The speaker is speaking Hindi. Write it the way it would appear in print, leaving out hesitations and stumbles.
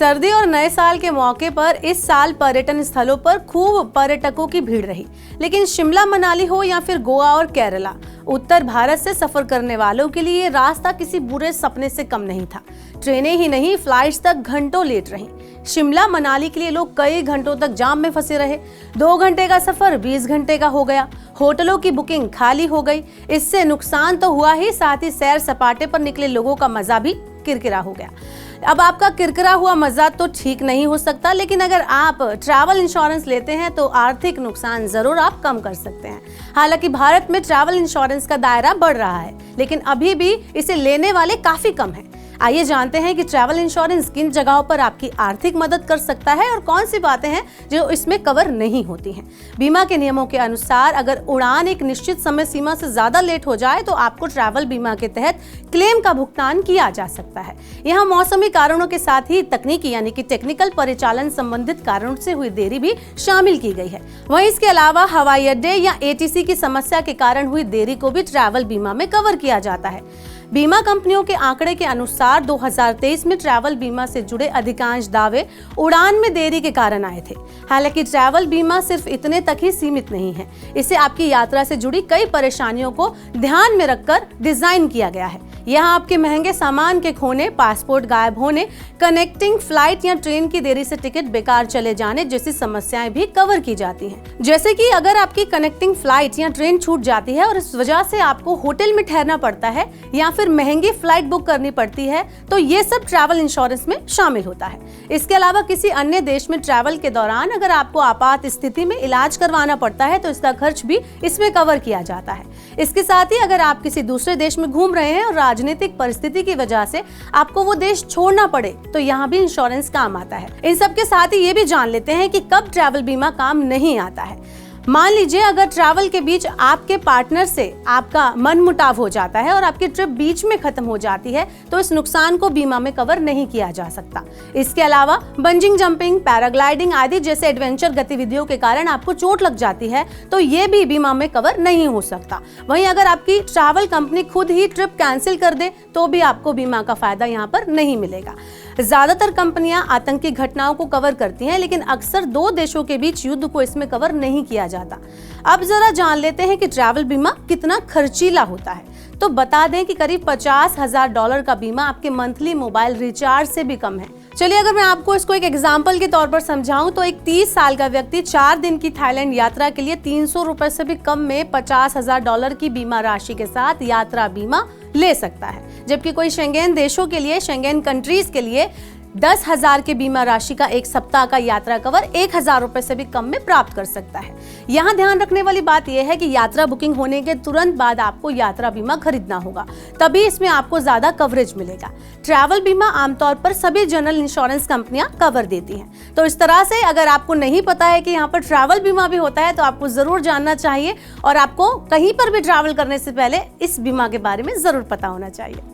सर्दी और नए साल के मौके पर इस साल पर्यटन स्थलों पर खूब पर्यटकों की भीड़ रही, लेकिन शिमला मनाली हो या फिर गोवा और केरला, उत्तर भारत से सफर करने वालों के लिए ये रास्ता किसी बुरे सपने से कम नहीं था। ट्रेनें ही नहीं, फ्लाइट्स तक घंटों लेट रहीं। शिमला मनाली के लिए लोग कई घंटों तक जाम में फंसे रहे। 2 घंटे का सफर 20 घंटे का हो गया। होटलों की बुकिंग खाली हो गई। इससे नुकसान तो हुआ ही, साथ ही सैर सपाटे पर निकले लोगों का मजा भी किरकिरा हो गया। अब आपका किरकिरा हुआ मजा तो ठीक नहीं हो सकता, लेकिन अगर आप ट्रैवल इंश्योरेंस लेते हैं तो आर्थिक नुकसान जरूर आप कम कर सकते हैं। हालांकि भारत में ट्रैवल इंश्योरेंस का दायरा बढ़ रहा है, लेकिन अभी भी इसे लेने वाले काफी कम हैं। आइए जानते हैं कि ट्रैवल इंश्योरेंस किन जगहों पर आपकी आर्थिक मदद कर सकता है और कौन सी बातें हैं जो इसमें कवर नहीं होती हैं। बीमा के नियमों के अनुसार अगर उड़ान एक निश्चित समय सीमा से ज्यादा लेट हो जाए तो आपको ट्रैवल बीमा के तहत क्लेम का भुगतान किया जा सकता है। यहाँ मौसमी कारणों के साथ ही तकनीकी यानी कि टेक्निकल परिचालन संबंधित कारणों से हुई देरी भी शामिल की गई है। वहीं इसके अलावा हवाई अड्डे या ATC की समस्या के कारण हुई देरी को भी ट्रैवल बीमा में कवर किया जाता है। बीमा कंपनियों के आंकड़े के अनुसार 2023 में ट्रैवल बीमा से जुड़े अधिकांश दावे उड़ान में देरी के कारण आए थे। हालांकि ट्रैवल बीमा सिर्फ इतने तक ही सीमित नहीं है, इसे आपकी यात्रा से जुड़ी कई परेशानियों को ध्यान में रखकर डिजाइन किया गया है। यहाँ आपके महंगे सामान के खोने, पासपोर्ट गायब होने, कनेक्टिंग फ्लाइट या ट्रेन की देरी से टिकट बेकार चले जाने जैसी समस्याएं भी कवर की जाती हैं। जैसे कि अगर आपकी कनेक्टिंग फ्लाइट या ट्रेन छूट जाती है और इस वजह से आपको होटल में ठहरना पड़ता है या फिर महंगी फ्लाइट बुक करनी पड़ती है, तो ये सब ट्रैवल इंश्योरेंस में शामिल होता है। इसके अलावा किसी अन्य देश में ट्रैवल के दौरान अगर आपको आपात स्थिति में इलाज करवाना पड़ता है तो इसका खर्च भी इसमें कवर किया जाता है। इसके साथ ही अगर आप किसी दूसरे देश में घूम रहे हैं और राजनीतिक परिस्थिति की वजह से आपको वो देश छोड़ना पड़े तो यहाँ भी इंश्योरेंस काम आता है। इन सब के साथ ही ये भी जान लेते हैं कि कब ट्रैवल बीमा काम नहीं आता है। मान लीजिए अगर ट्रैवल के बीच आपके पार्टनर से आपका मनमुटाव हो जाता है और आपकी ट्रिप बीच में खत्म हो जाती है तो इस नुकसान को बीमा में कवर नहीं किया जा सकता। इसके अलावा बंजिंग जंपिंग, पैराग्लाइडिंग आदि जैसे एडवेंचर गतिविधियों के कारण आपको चोट लग जाती है तो ये भी बीमा में कवर नहीं हो सकता। वहीं अगर आपकी ट्रैवल कंपनी खुद ही ट्रिप कैंसिल कर दे तो भी आपको बीमा का फायदा यहाँ पर नहीं मिलेगा। ज्यादातर कंपनियां आतंकी घटनाओं को कवर करती हैं, लेकिन अक्सर 2 देशों के बीच युद्ध को इसमें कवर नहीं किया जाता। अब जरा जान लेते हैं कि ट्रैवल बीमा कितना खर्चीला होता है। तो बता दें कि करीब $50,000 का बीमा आपके मंथली मोबाइल रिचार्ज से भी कम है। चलिए अगर मैं आपको इसको एक एग्जाम्पल के तौर पर समझाऊं तो एक 30 साल का व्यक्ति 4 दिन की थाईलैंड यात्रा के लिए 300 रुपए से भी कम में $50,000 की बीमा राशि के साथ यात्रा बीमा ले सकता है, जबकि कोई शेंगेन देशों के लिए, शेंगेन कंट्रीज के लिए 10,000 के बीमा राशि का 1 सप्ताह का यात्रा कवर 1,000 रुपए से भी कम में प्राप्त कर सकता है। यहाँ ध्यान रखने वाली बात यह है कि यात्रा बुकिंग होने के तुरंत बाद आपको यात्रा बीमा खरीदना होगा, तभी इसमें आपको ज्यादा कवरेज मिलेगा। ट्रैवल बीमा आमतौर पर सभी जनरल इंश्योरेंस कंपनियां कवर देती हैं। तो इस तरह से अगर आपको नहीं पता है कि यहाँ पर ट्रैवल बीमा भी होता है तो आपको जरूर जानना चाहिए और आपको कहीं पर भी ट्रैवल करने से पहले इस बीमा के बारे में जरूर पता होना चाहिए।